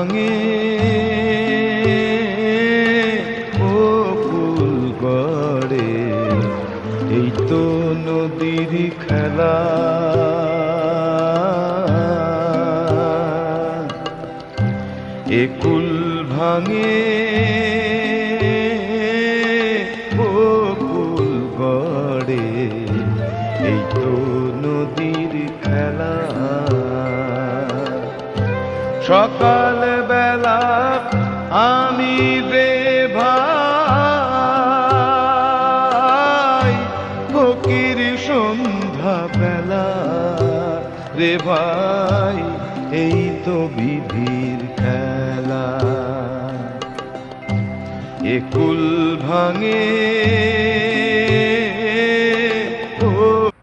ভাঙে ও কুল গড়ে, এই তো নদীর খেলা। এ কুল ভাঙে ও কুল গড়ে, এই তো নদীর খেলা। সকাল বেলা আমি রে ভাই, ফকির সন্ধ্যা বেলা রে ভাই, এই তো বিধির খেলা। এ কুল ভাঙে